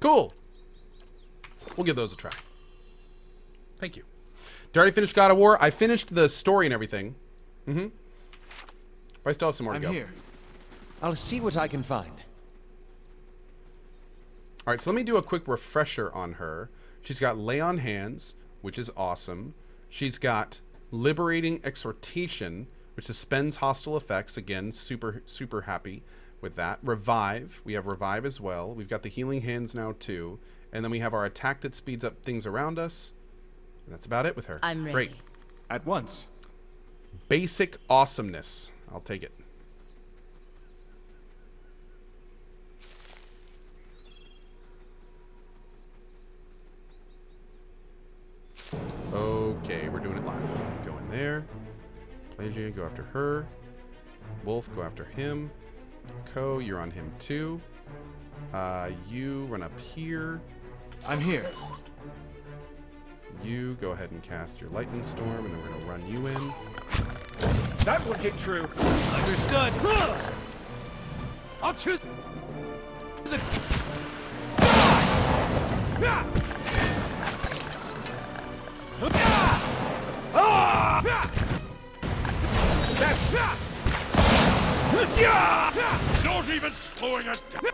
Cool. We'll give those a try. Thank you. Did I already finish God of War? I finished the story and everything. Mm-hmm. But I still have some more to go. I'm here. I'll see what I can find. All right, so let me do a quick refresher on her. She's got Lay on Hands, which is awesome. She's got Liberating Exhortation, which suspends hostile effects. Again, super happy with that. Revive. We have Revive as well. We've got the Healing Hands now too. And then we have our attack that speeds up things around us. And that's about it with her. I'm ready. Great. At once. Basic awesomeness. I'll take it. Okay, we're doing it live. Go in there. Pelagia, go after her. Wolf, go after him. Cohh, you're on him too. You run up here. I'm here. You go ahead and cast your Lightning Storm, and then we're going to run you in. That would hit true. Understood. I'll choose the... Not even slowing us down.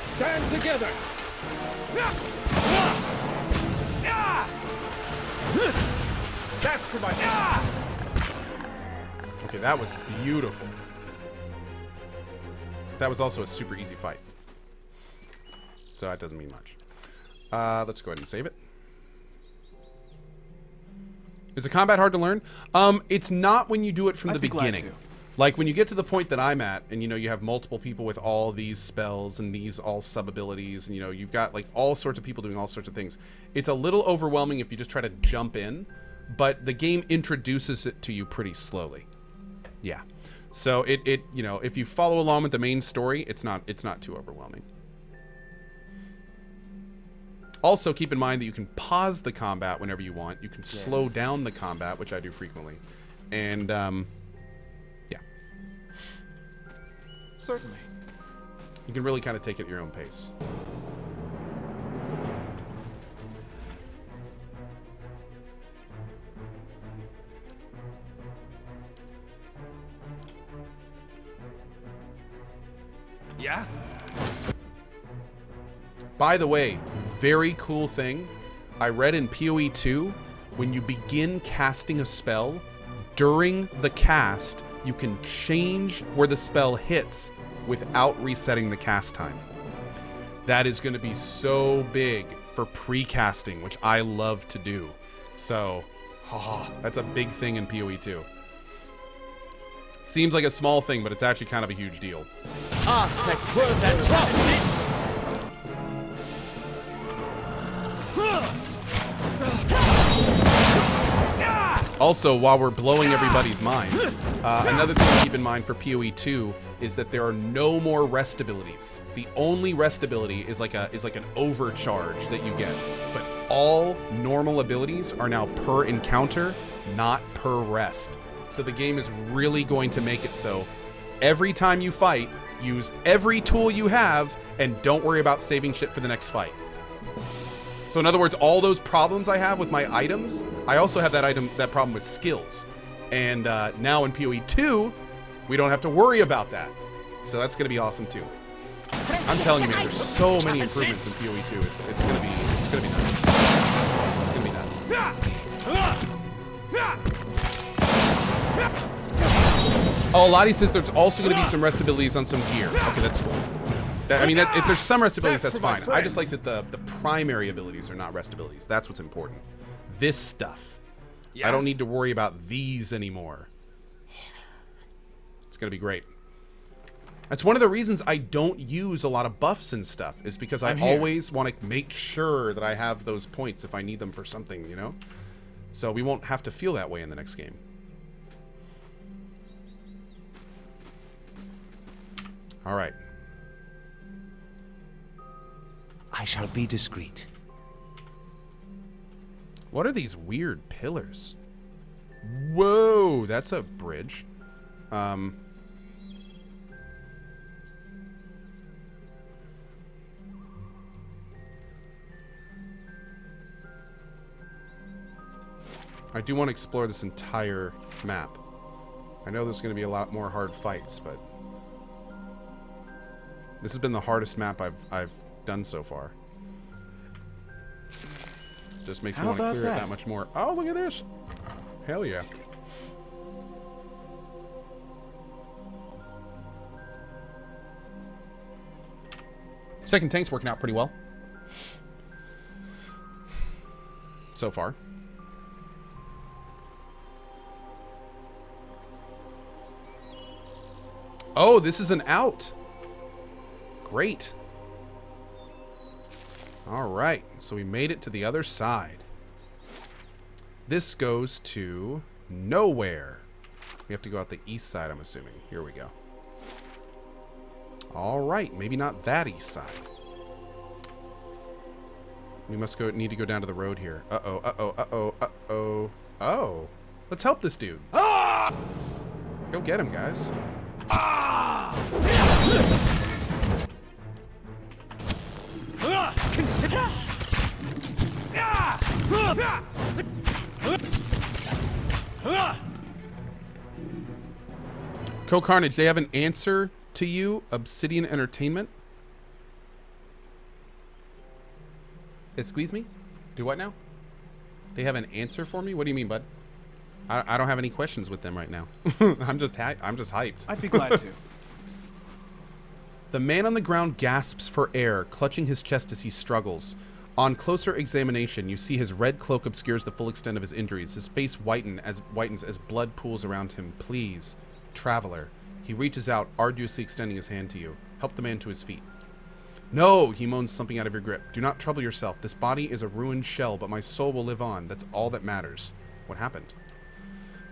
Stand together. That's for my... Okay, that was beautiful. That was also a super easy fight. So that doesn't mean much. Let's go ahead and save it. Is the combat hard to learn? It's not when you do it from the beginning. Like when you get to the point that I'm at, and you know you have multiple people with all these spells and these all sub abilities, and you know you've got like all sorts of people doing all sorts of things. It's a little overwhelming if you just try to jump in, but the game introduces it to you pretty slowly. Yeah. So it you know, if you follow along with the main story, it's not too overwhelming. Also, keep in mind that you can pause the combat whenever you want. You can slow down the combat, which I do frequently. And, yeah. Certainly. You can really kind of take it at your own pace. Yeah? By the way, very cool thing. I read in PoE 2, when you begin casting a spell, during the cast, you can change where the spell hits without resetting the cast time. That is going to be so big for pre-casting, which I love to do. So, that's a big thing in PoE 2. Seems like a small thing, but it's actually kind of a huge deal. Also, while we're blowing everybody's mind, another thing to keep in mind for PoE 2 is that there are no more rest abilities. The only rest ability is like an overcharge that you get. But all normal abilities are now per encounter, not per rest. So the game is really going to make it so every time you fight, use every tool you have and don't worry about saving shit for the next fight. So in other words, all those problems I have with my items, I also have that problem with skills. And now in PoE 2, we don't have to worry about that. So that's gonna be awesome too. I'm telling you, man, there's so many improvements in PoE 2. It's gonna be nuts. It's gonna be nuts. Oh, Lottie says there's also gonna be some rest abilities on some gear. Okay, that's cool. I mean, if there's some rest abilities, that's fine. I just like that the primary abilities are not rest abilities. That's what's important. This stuff. Yeah. I don't need to worry about these anymore. It's going to be great. That's one of the reasons I don't use a lot of buffs and stuff, is because I always want to make sure that I have those points if I need them for something, you know? So we won't have to feel that way in the next game. All right. I shall be discreet. What are these weird pillars? Whoa, that's a bridge. I do want to explore this entire map. I know there's going to be a lot more hard fights, but this has been the hardest map I've done so far. Just makes me want to clear it that much more. Oh, look at this! Hell yeah. Second tank's working out pretty well. So far. Oh, this is an out. Great. All right, so we made it to the other side. This goes to nowhere. We have to go out the east side, I'm assuming. Here we go. All right, maybe not that east side. We must need to go down to the road here. Uh-oh, uh-oh, uh-oh, uh-oh. Oh, let's help this dude. Ah! Go get him, guys. Consider. CohhCarnage, they have an answer to you, Obsidian Entertainment. Excuse me? Do what now? They have an answer for me? What do you mean, bud? I don't have any questions with them right now. I'm just hyped. I'd be glad to. The man on the ground gasps for air, clutching his chest as he struggles. On closer examination, you see his red cloak obscures the full extent of his injuries. His face whitens as blood pools around him. Please, traveler. He reaches out, arduously extending his hand to you. Help the man to his feet. No, he moans something out of your grip. Do not trouble yourself. This body is a ruined shell, but my soul will live on. That's all that matters. What happened?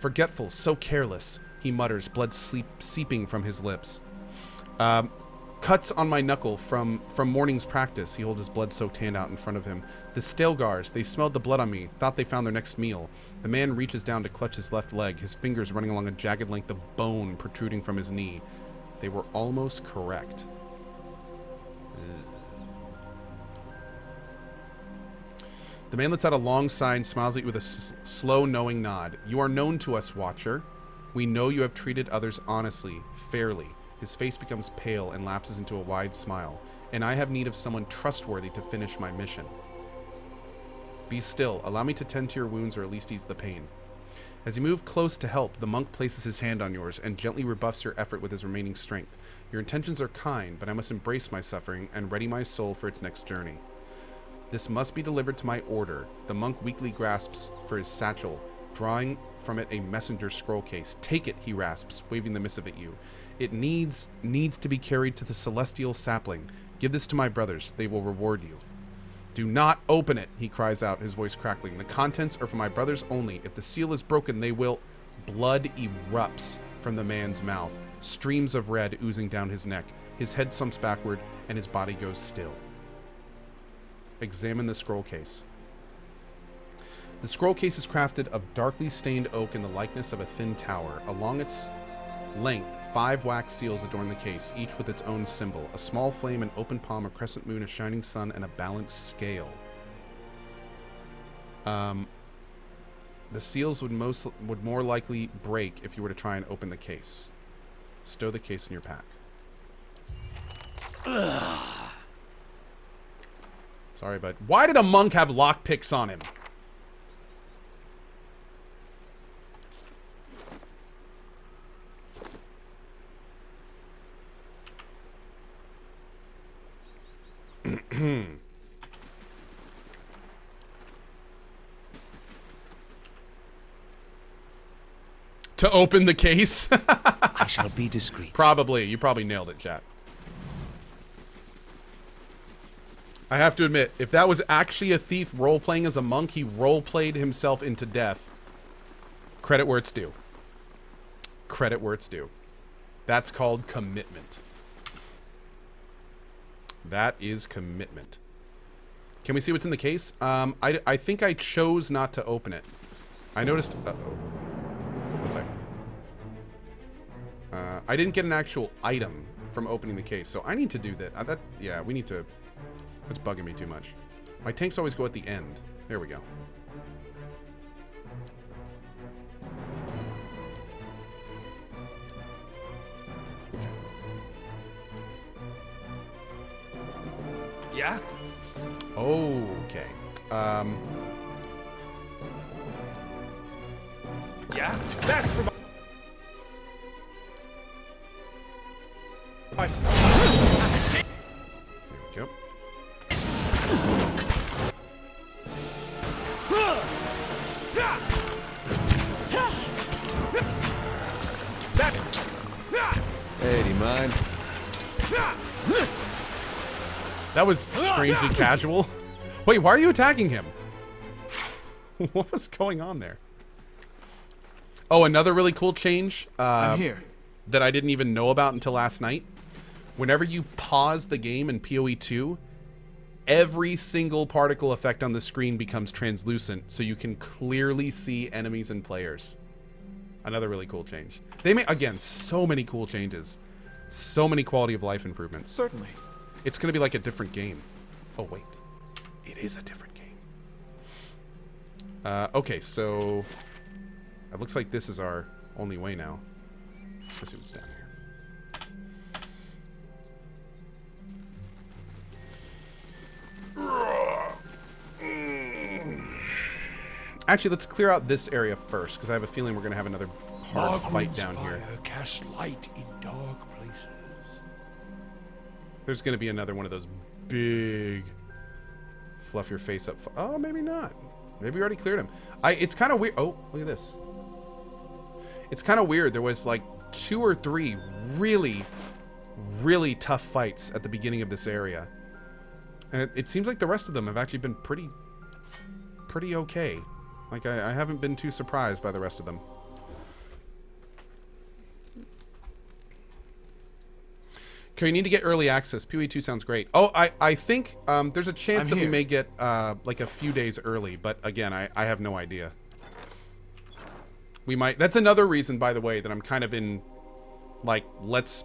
Forgetful, so careless, he mutters, blood seeping from his lips. Cuts on my knuckle from morning's practice. He holds his blood-soaked hand out in front of him. The Stalgars, they smelled the blood on me, thought they found their next meal. The man reaches down to clutch his left leg, his fingers running along a jagged length of bone protruding from his knee. They were almost correct. The man lets out a long sigh and smiles at you with a slow, knowing nod. You are known to us, Watcher. We know you have treated others honestly, fairly. His face becomes pale and lapses into a wide smile. And I have need of someone trustworthy to finish my mission. Be still. Allow me to tend to your wounds or at least ease the pain. As you move close to help, the monk places his hand on yours and gently rebuffs your effort with his remaining strength. Your intentions are kind, but I must embrace my suffering and ready my soul for its next journey. This must be delivered to my order. The monk weakly grasps for his satchel, drawing from it a messenger scroll case. Take it, he rasps, waving the missive at you. It needs to be carried to the celestial sapling. Give this to my brothers. They will reward you. Do not open it, he cries out, his voice crackling. The contents are for my brothers only. If the seal is broken, they will... Blood erupts from the man's mouth, streams of red oozing down his neck. His head slumps backward, and his body goes still. Examine the scroll case. The scroll case is crafted of darkly stained oak in the likeness of a thin tower. Along its length, 5 wax seals adorn the case, each with its own symbol. A small flame, an open palm, a crescent moon, a shining sun, and a balanced scale. The seals would more likely break if you were to try and open the case. Stow the case in your pack. Sorry, bud. Why did a monk have lockpicks on him? To open the case? I shall be discreet. Probably. You probably nailed it, chat. I have to admit, if that was actually a thief role-playing as a monk, he role-played himself into death. Credit where it's due. Credit where it's due. That's called commitment. That is commitment. Can we see what's in the case? I think I chose not to open it. I noticed... Uh-oh. One sec. I didn't get an actual item from opening the case, so I need to do that. Yeah, we need to... That's bugging me too much. My tanks always go at the end. There we go. Yeah? Okay. Yeah? That's for my... Here we go. Hey, do you mind? That was strangely casual. Wait, why are you attacking him? What was going on there? Oh, another really cool change I'm here. that I didn't even know about until last night. Whenever you pause the game in PoE 2, every single particle effect on the screen becomes translucent, so you can clearly see enemies and players. Another really cool change. They made, again, so many cool changes. So many quality of life improvements. Certainly. It's going to be like a different game. Oh, wait. It is a different game. Okay, so it looks like this is our only way now. Let's see what's down here. Actually, let's clear out this area first, because I have a feeling we're going to have another hard fight down here. Cast light in dark places. There's going to be another one of those big fluff your face up. Oh, maybe not. Maybe we already cleared him. It's kind of weird. Oh, look at this. It's kind of weird. There was like 2 or 3 really, really tough fights at the beginning of this area. And it seems like the rest of them have actually been pretty okay. Like, I haven't been too surprised by the rest of them. Okay, you need to get early access. PoE 2 sounds great. Oh, I think there's a chance that we may get like a few days early, but again, I have no idea. We might. That's another reason, by the way, that I'm kind of in, like, let's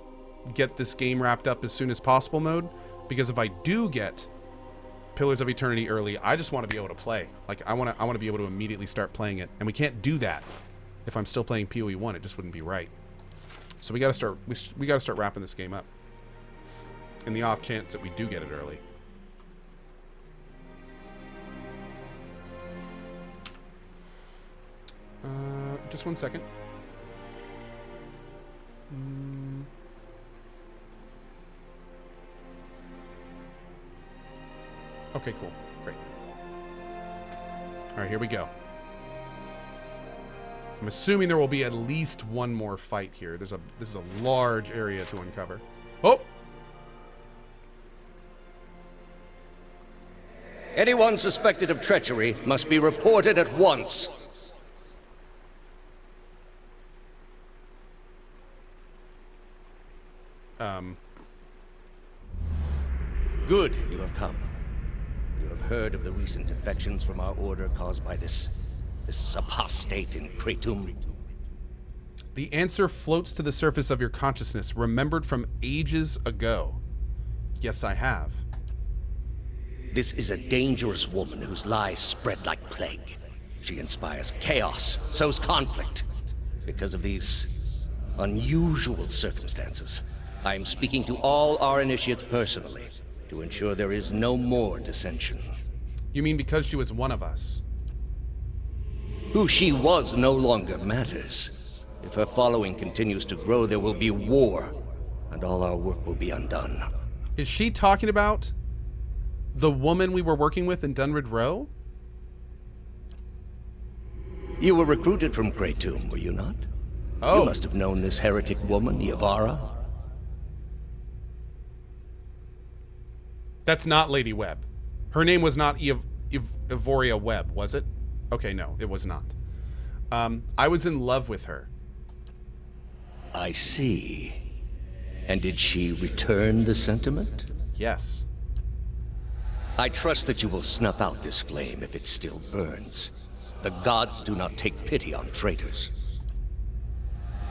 get this game wrapped up as soon as possible mode. Because if I do get Pillars of Eternity early, I just want to be able to play. Like, I want to be able to immediately start playing it, and we can't do that if I'm still playing PoE 1. It just wouldn't be right. So we got to start. We got to start wrapping this game up. In the off chance that we do get it early. Just 1 second. Okay, cool. Great. All right, here we go. I'm assuming there will be at least one more fight here. This is a large area to uncover. Oh! Anyone suspected of treachery must be reported at once. Good, you have come. You have heard of the recent defections from our order caused by this apostate in Kratom. The answer floats to the surface of your consciousness, remembered from ages ago. Yes, I have. This is a dangerous woman whose lies spread like plague. She inspires chaos, sows conflict. Because of these unusual circumstances, I am speaking to all our initiates personally to ensure there is no more dissension. You mean because she was one of us? Who she was no longer matters. If her following continues to grow, there will be war, and all our work will be undone. Is she talking about the woman we were working with in Dunrid Row? You were recruited from Kratom, were you not? Oh. You must have known this heretic woman, Yavara. That's not Lady Webb. Her name was not Evoria Webb, was it? Okay, no, it was not. I was in love with her. I see. And did she return the sentiment? Yes. I trust that you will snuff out this flame if it still burns. The gods do not take pity on traitors.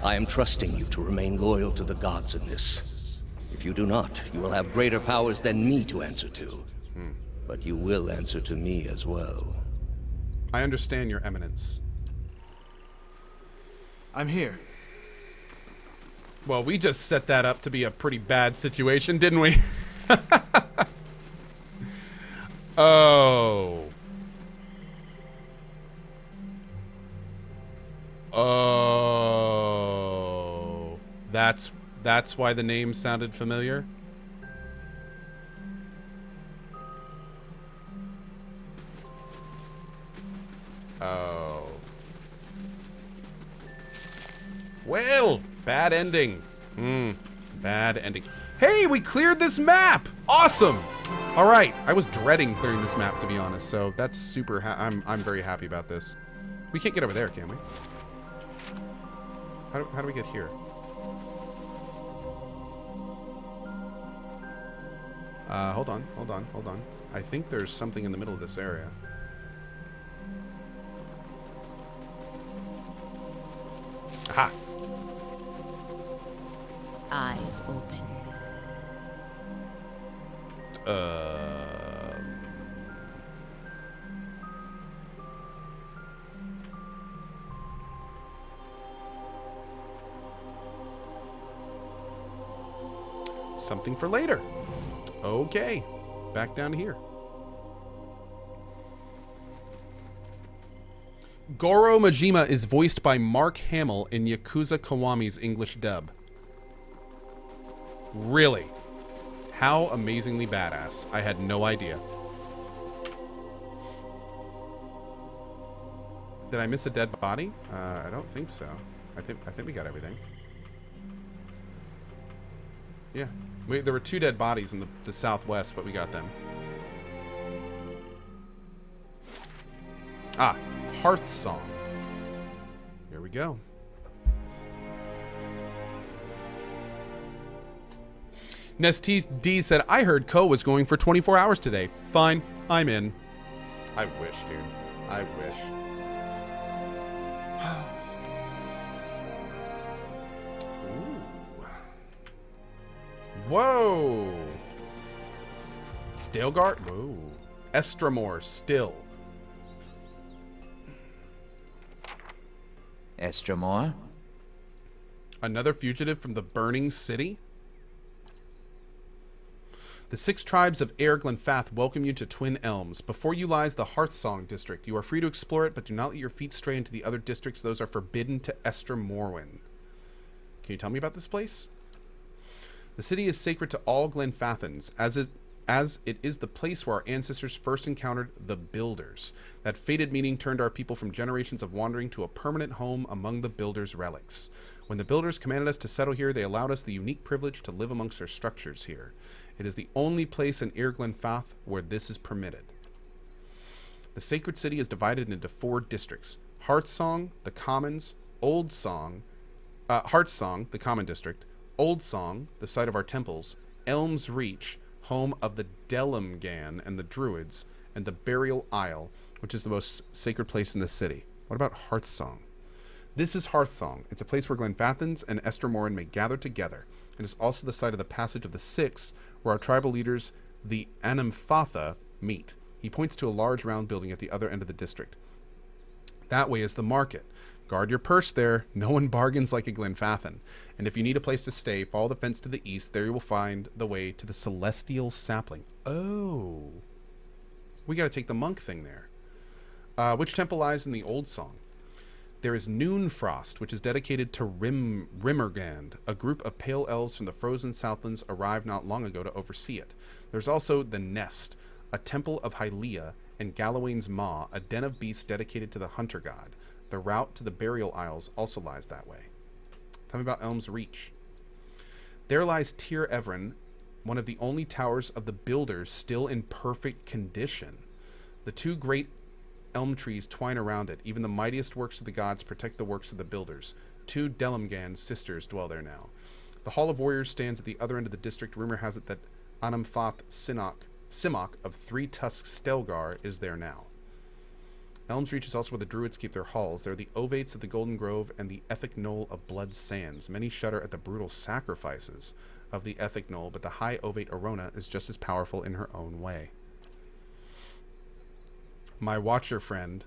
I am trusting you to remain loyal to the gods in this. If you do not, you will have greater powers than me to answer to. But you will answer to me as well. I understand, Your Eminence. I'm here. Well, we just set that up to be a pretty bad situation, didn't we? Oh. Oh. That's why the name sounded familiar. Oh. Well, bad ending. Bad ending. Hey, we cleared this map! Awesome! All right, I was dreading clearing this map, to be honest, so that's super I'm very happy about this. We can't get over there, can we? How do we get here? Hold on. I think there's something in the middle of this area. Aha! Eyes open. Something for later. Okay, back down here. Goro Majima is voiced by Mark Hamill in Yakuza Kiwami's English dub. Really? How amazingly badass. I had no idea. Did I miss a dead body? I don't think so. I think we got everything. Yeah. There were 2 dead bodies in the southwest, but we got them. Ah, Hearth Song. Here we go. Nesties D said, I heard Cohh was going for 24 hours today. Fine, I'm in. I wish, dude. I wish. Ooh. Whoa. Stilgard? Whoa. Estramore, still. Estramore? Another fugitive from the burning city? The 6 tribes of Air Glenfath welcome you to Twin Elms. Before you lies the Hearthsong district. You are free to explore it, but do not let your feet stray into the other districts. Those are forbidden to Esther Morwyn. Can you tell me about this place? The city is sacred to all Glenfathans, as it is the place where our ancestors first encountered the Builders. That fated meeting turned our people from generations of wandering to a permanent home among the Builders' relics. When the Builders commanded us to settle here, they allowed us the unique privilege to live amongst their structures here. It is the only place in Ir Glenfath where this is permitted. The sacred city is divided into 4 districts. Hearthsong, the Commons, Hearthsong, the Common District, Old Song, the site of our temples, Elm's Reach, home of the Delimgan and the Druids, and the Burial Isle, which is the most sacred place in the city. What about Hearthsong? This is Hearthsong. It's a place where Glenfathans and Estermoran may gather together. It is also the site of the Passage of the Six, where our tribal leaders, the Animfatha, meet. He points to a large round building at the other end of the district. That way is the market. Guard your purse there. No one bargains like a Glenfathan. And if you need a place to stay, follow the fence to the east. There you will find the way to the Celestial Sapling. Oh. We got to take the monk thing there. Which temple lies in the Old Song? There is Noonfrost, which is dedicated to Rimmergand. A group of pale elves from the frozen Southlands arrived not long ago to oversee it. There's also the Nest, a temple of Hylia, and Galawain's Maw, a den of beasts dedicated to the hunter god. The route to the Burial Isles also lies that way. Tell me about Elm's Reach. There lies Tir Evren, one of the only towers of the Builders still in perfect condition. The 2 great elm trees twine around it. Even the mightiest works of the gods protect the works of the Builders. 2 Delimgan sisters dwell there now. The Hall of Warriors stands at the other end of the district. Rumor has it that Anamfath Simok of 3 Tusk Stelgar is there now. Elm's Reach is also where the Druids keep their halls. There are the Ovates of the Golden Grove and the Ethic Knoll of Blood Sands. Many shudder at the brutal sacrifices of the Ethic Knoll, but the High Ovate Arona is just as powerful in her own way. My watcher friend,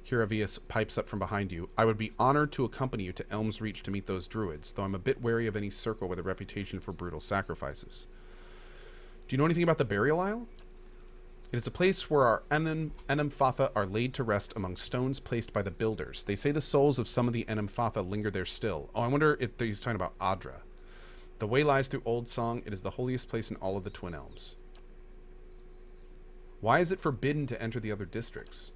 Hiravius, pipes up from behind you. I would be honored to accompany you to Elm's Reach to meet those druids, though I'm a bit wary of any circle with a reputation for brutal sacrifices. Do you know anything about the Burial Isle? It is a place where our Enemphatha are laid to rest among stones placed by the builders. They say the souls of some of the Enemphatha linger there still. Oh, I wonder if he's talking about Adra. The way lies through Old Song. It is the holiest place in all of the Twin Elms. Why is it forbidden to enter the other districts?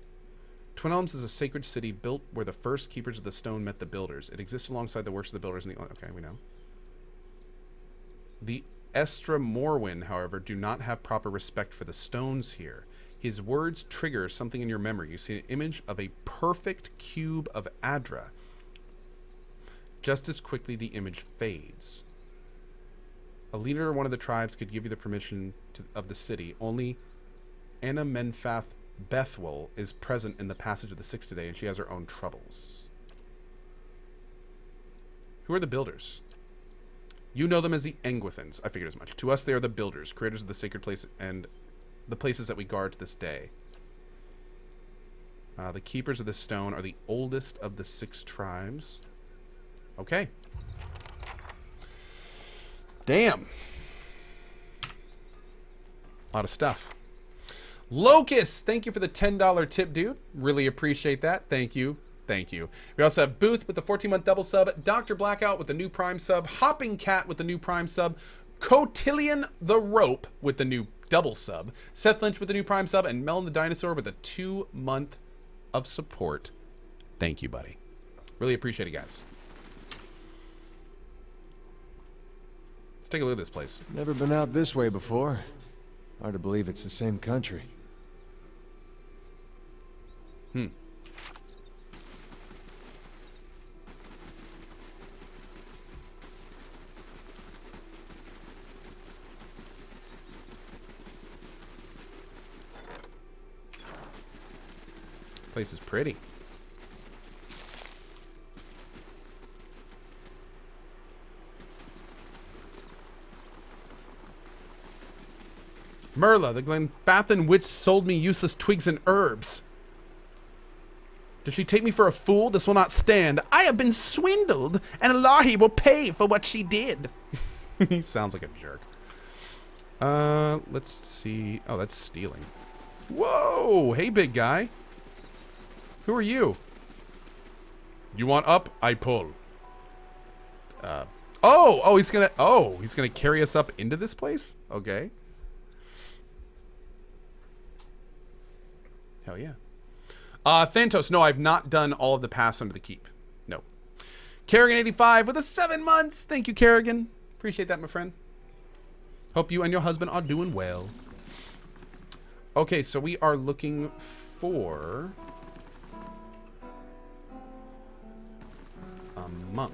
Twin Elms is a sacred city built where the first keepers of the stone met the builders. It exists alongside the works of the builders in the... Okay, we know. The Estra Morwyn, however, do not have proper respect for the stones here. His words trigger something in your memory. You see an image of a perfect cube of Adra. Just as quickly, the image fades. A leader of one of the tribes could give you the permission of the city. Only Anamenfath Bethwell is present in the Passage of the Six today, and she has her own troubles. Who are the builders? You know them as the Engwithans. I figured as much. To us, they are the builders, creators of the sacred place and the places that we guard to this day. The keepers of the stone are the oldest of the 6 tribes. Okay. Damn. A lot of stuff. Locust, thank you for the $10 tip, dude. Really appreciate that. Thank you. Thank you. We also have Booth with the 14-month double sub, Dr. Blackout with the new Prime sub, Hopping Cat with the new Prime sub, Cotillion the Rope with the new double sub, Seth Lynch with the new Prime sub, and Melon the Dinosaur with a 2-month of support. Thank you, buddy. Really appreciate it, guys. Let's take a look at this place. Never been out this way before. Hard to believe it's the same country. Place is pretty. Merla, the Glenfathan witch sold me useless twigs and herbs. Does she take me for a fool? This will not stand. I have been swindled, and Elahi will pay for what she did. He sounds like a jerk. Let's see. Oh, that's stealing. Whoa! Hey, big guy. Who are you? You want up? I pull. He's gonna carry us up into this place? Okay. Hell yeah. Thantos, no, I've not done all of the paths under the keep. No. Kerrigan85 with the 7 months. Thank you, Kerrigan. Appreciate that, my friend. Hope you and your husband are doing well. Okay, so we are looking for a monk.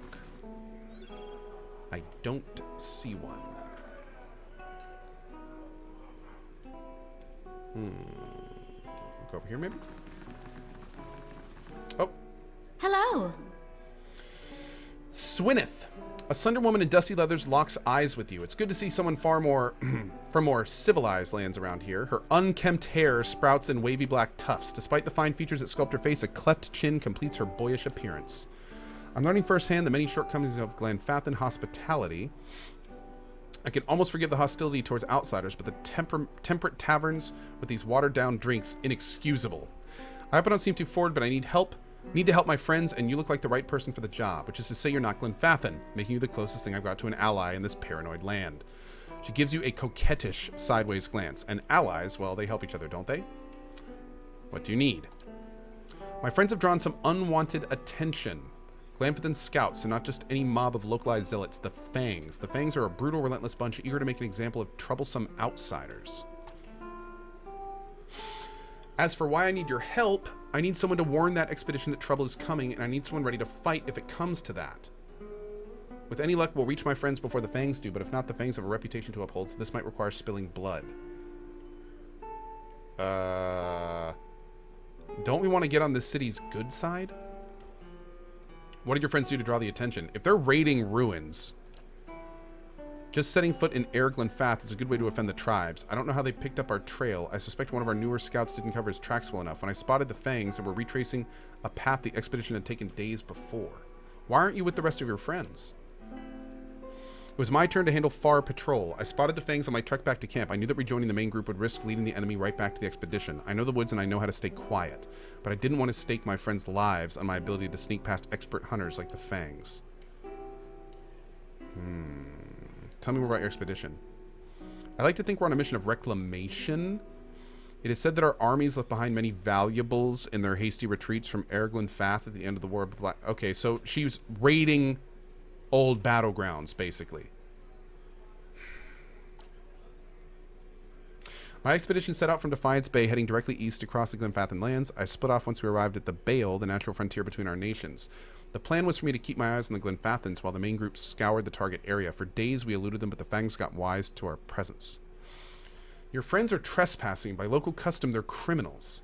I don't see one. Go over here, maybe? Oh. Hello. Swineth. A slender woman in dusty leathers locks eyes with you. It's good to see someone far more from more civilized lands around here. Her unkempt hair sprouts in wavy black tufts. Despite the fine features that sculpt her face, a cleft chin completes her boyish appearance. I'm learning firsthand the many shortcomings of Glenfathan hospitality. I can almost forgive the hostility towards outsiders, but the temperate taverns with these watered-down drinks, inexcusable. I hope I don't seem too forward, but I need help. Need to help my friends, and you look like the right person for the job, which is to say you're not Glenfathan, making you the closest thing I've got to an ally in this paranoid land. She gives you a coquettish sideways glance, and allies, well, they help each other, don't they? What do you need? My friends have drawn some unwanted attention. Glenfathan scouts, and not just any mob of localized zealots, the Fangs. The Fangs are a brutal, relentless bunch eager to make an example of troublesome outsiders. As for why I need your help, I need someone to warn that expedition that trouble is coming, and I need someone ready to fight if it comes to that. With any luck, we'll reach my friends before the Fangs do, but if not, the Fangs have a reputation to uphold, so this might require spilling blood. Don't we want to get on this city's good side? What did your friends do to draw the attention? If they're raiding ruins, just setting foot in Glenfath is a good way to offend the tribes. I don't know how they picked up our trail. I suspect one of our newer scouts didn't cover his tracks well enough. When I spotted the Fangs and were retracing a path the expedition had taken days before. Why aren't you with the rest of your friends? was my turn to handle far patrol. I spotted the fangs on my trek back to camp. I knew that rejoining the main group would risk leading the enemy right back to the expedition. I know the woods and I know how to stay quiet, but I didn't want to stake my friends' lives on my ability to sneak past expert hunters like the fangs. Tell me more about your expedition. I like to think we're on a mission of reclamation. It is said that our armies left behind many valuables in their hasty retreats from Erglin Fath at the end of the War of Black. Okay, so she was raiding old battlegrounds, basically. My expedition set out from Defiance Bay, heading directly east across the Glenfathan lands. I split off once we arrived at the Bale, the natural frontier between our nations. The plan was for me to keep my eyes on the Glenfathans while the main group scoured the target area. For days we eluded them, but the Fangs got wise to our presence. Your friends are trespassing. By local custom, they're criminals.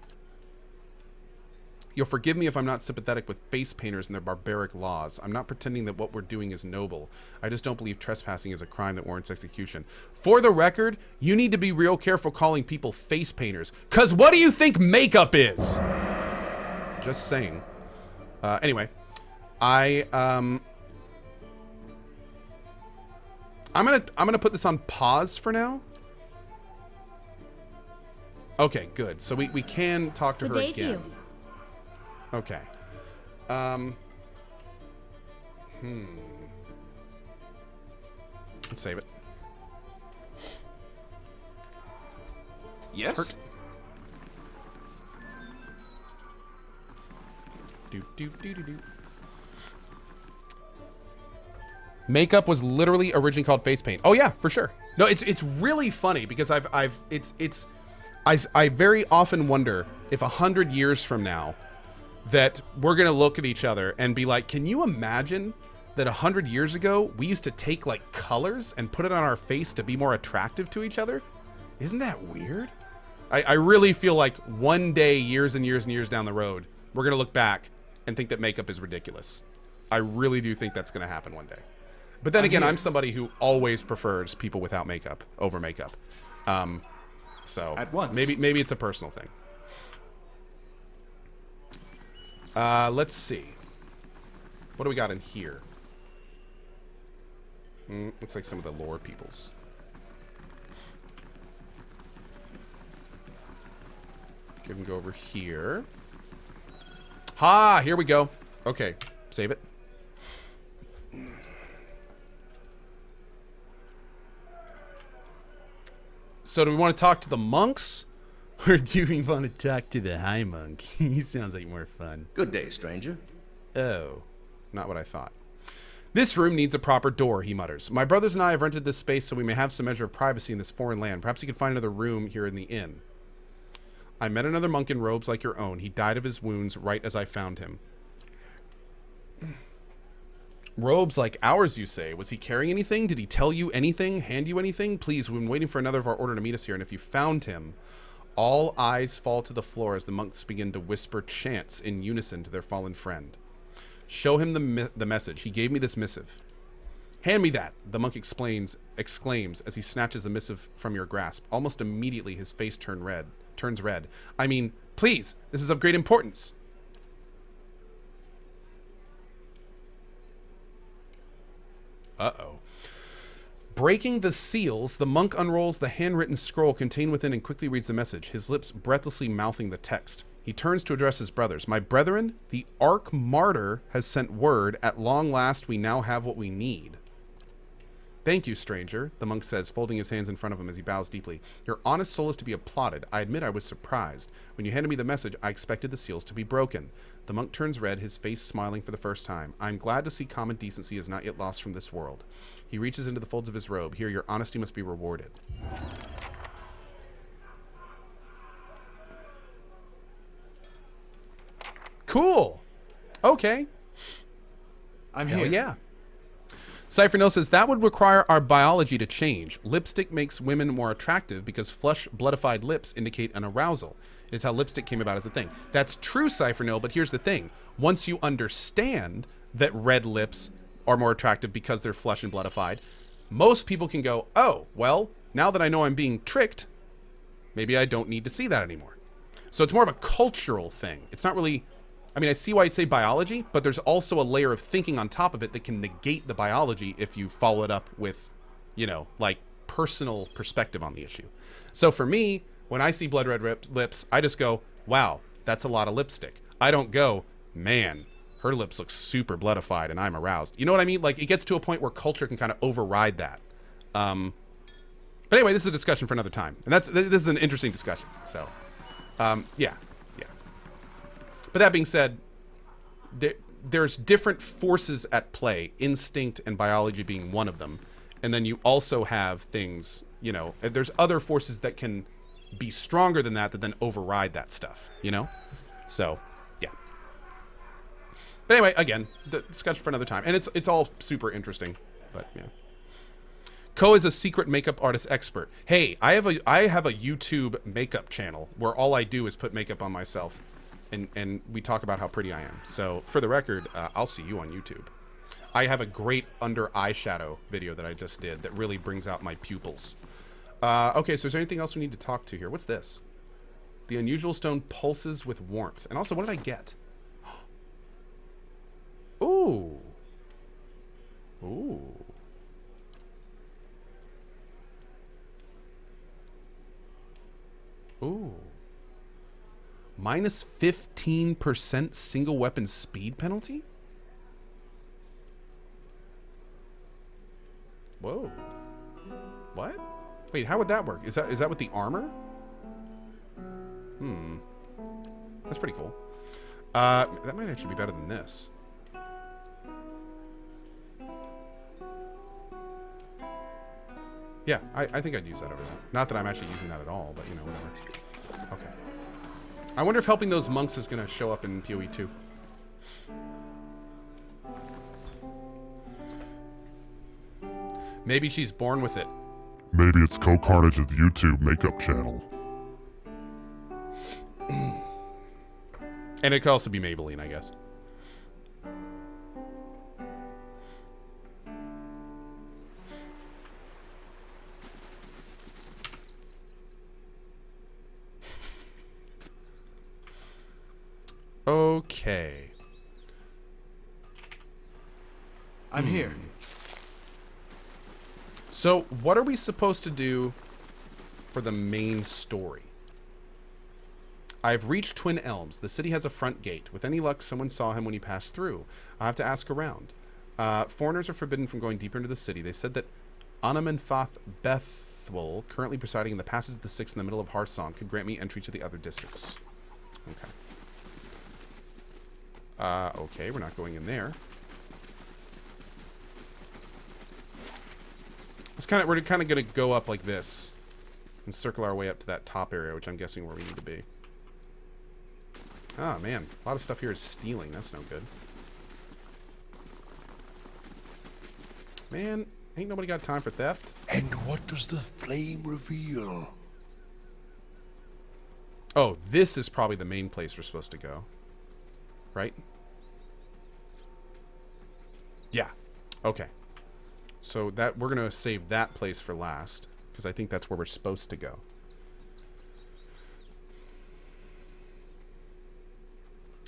You'll forgive me if I'm not sympathetic with face painters and their barbaric laws. I'm not pretending that what we're doing is noble. I just don't believe trespassing is a crime that warrants execution. For the record, you need to be real careful calling people face painters. Because what do you think makeup is? Just saying. Anyway, I'm gonna put this on pause for now. Okay, good. So we can talk to her again. Good day to you. Okay. Let's save it. Yes. Hurt. Do. Makeup was literally originally called face paint. Oh yeah, for sure. No, it's really funny because I very often wonder if 100 years from now that we're gonna look at each other and be like, can you imagine that 100 years ago we used to take like colors and put it on our face to be more attractive to each other? Isn't that weird? I really feel like one day, years and years and years down the road, we're gonna look back and think that makeup is ridiculous. I really do think that's gonna happen one day. But then again, I'm somebody who always prefers people without makeup over makeup. So at once. Maybe it's a personal thing. Let's see. What do we got in here? Looks like some of the lore peoples. Give them go over here. Ha! Here we go. Okay, save it. So do we want to talk to the monks? Or do we want to talk to the high monk? He sounds like more fun. Good day, stranger. Oh, not what I thought. This room needs a proper door, he mutters. My brothers and I have rented this space so we may have some measure of privacy in this foreign land. Perhaps you could find another room here in the inn. I met another monk in robes like your own. He died of his wounds right as I found him. Robes like ours, you say? Was he carrying anything? Did he tell you anything? Hand you anything? Please, we've been waiting for another of our order to meet us here, and if you found him... All eyes fall to the floor as the monks begin to whisper chants in unison to their fallen friend. Show him the message. He gave me this missive. Hand me that, the monk exclaims as he snatches the missive from your grasp. Almost immediately his face turns red. I mean, please, this is of great importance. Uh-oh. Breaking the seals, the monk unrolls the handwritten scroll contained within and quickly reads the message, his lips breathlessly mouthing the text. He turns to address his brothers. My brethren, the Arch Martyr has sent word. At long last, we now have what we need. Thank you, stranger, the monk says, folding his hands in front of him as he bows deeply. Your honest soul is to be applauded. I admit I was surprised. When you handed me the message, I expected the seals to be broken. The monk turns red, his face smiling for the first time. I'm glad to see common decency is not yet lost from this world. He reaches into the folds of his robe. Here, your honesty must be rewarded. Cool. Okay. I'm Hell here. Yeah. Cypher Nil says, that would require our biology to change. Lipstick makes women more attractive because flush, bloodified lips indicate an arousal. It is how lipstick came about as a thing. That's true, Cypher Nil, but here's the thing. Once you understand that red lips are more attractive because they're flush and bloodified, most people can go, oh, well, now that I know I'm being tricked, maybe I don't need to see that anymore. So it's more of a cultural thing. It's not really I mean, I see why you'd say biology, but there's also a layer of thinking on top of it that can negate the biology if you follow it up with, you know, like personal perspective on the issue. So for me, when I see blood red lips, I just go, wow, that's a lot of lipstick. I don't go, man, her lips look super bloodified and I'm aroused. You know what I mean? Like, it gets to a point where culture can kind of override that. But anyway, this is a discussion for another time. And this is an interesting discussion. So, yeah. But that being said, there's different forces at play, instinct and biology being one of them. And then you also have things, you know, there's other forces that can be stronger than that then override that stuff, you know? So, yeah. But anyway, again, the discussion for another time. And it's all super interesting, but yeah. Cohh is a secret makeup artist expert. Hey, I have a YouTube makeup channel where all I do is put makeup on myself. And we talk about how pretty I am. So, for the record, I'll see you on YouTube. I have a great under eyeshadow video that I just did that really brings out my pupils. Okay, so is there anything else we need to talk to here? What's this? The unusual stone pulses with warmth. And also, what did I get? Ooh. Ooh. Ooh. Minus 15% single weapon speed penalty? Whoa. What? Wait, how would that work? Is that with the armor? That's pretty cool. That might actually be better than this. Yeah, I think I'd use that over that. Not that I'm actually using that at all, but you know, whatever. Okay. I wonder if helping those monks is going to show up in PoE 2. Maybe she's born with it. Maybe it's CohhCarnage's YouTube makeup channel. And it could also be Maybelline, I guess. Okay. I'm here. So, what are we supposed to do for the main story? I've reached Twin Elms. The city has a front gate. With any luck, someone saw him when he passed through. I'll have to ask around. Foreigners are forbidden from going deeper into the city. They said that Anamanfath Bethwell, currently presiding in the Passage of the Six in the middle of Harsong, could grant me entry to the other districts. Okay. Okay, we're not going in there. We're kind of going to go up like this and circle our way up to that top area, which I'm guessing where we need to be. Ah, man, a lot of stuff here is stealing. That's no good. Man, ain't nobody got time for theft. And what does the flame reveal? Oh, this is probably the main place we're supposed to go. Right? Yeah. Okay. So that we're going to save that place for last, because I think that's where we're supposed to go.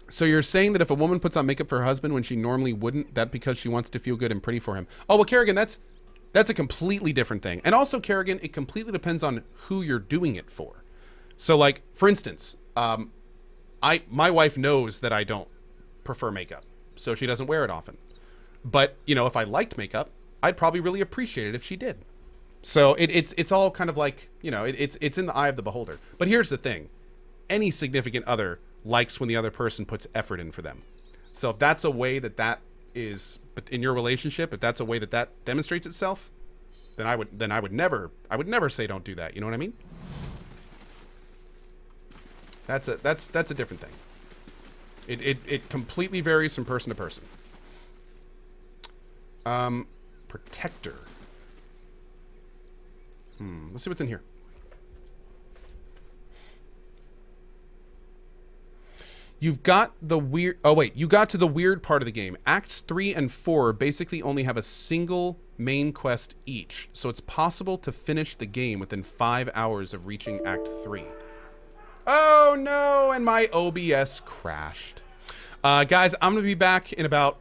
So you're saying that if a woman puts on makeup for her husband when she normally wouldn't, that because she wants to feel good and pretty for him? Oh, well, Kerrigan, that's a completely different thing. And also, Kerrigan, it completely depends on who you're doing it for. So, like, for instance, my wife knows that I don't prefer makeup, so she doesn't wear it often. But, you know, if I liked makeup, I'd probably really appreciate it if she did. So it's all kind of like, you know, it's in the eye of the beholder. But here's the thing. Any significant other likes when the other person puts effort in for them. So if that's a way that is, but in your relationship, if that's a way that demonstrates itself, then I would never say don't do that. You know what I mean? That's a different thing. It completely varies from person to person. Protector. Let's see what's in here. You've got the weird... Oh, wait. You got to the weird part of the game. Acts 3 and 4 basically only have a single main quest each, so it's possible to finish the game within 5 hours of reaching Act 3. Oh, no! And my OBS crashed. Guys, I'm going to be back in about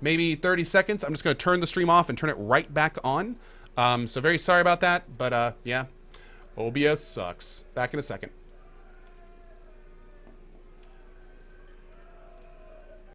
maybe 30 seconds. I'm just going to turn the stream off and turn it right back on. So very sorry about that, but yeah, OBS sucks. Back in a second.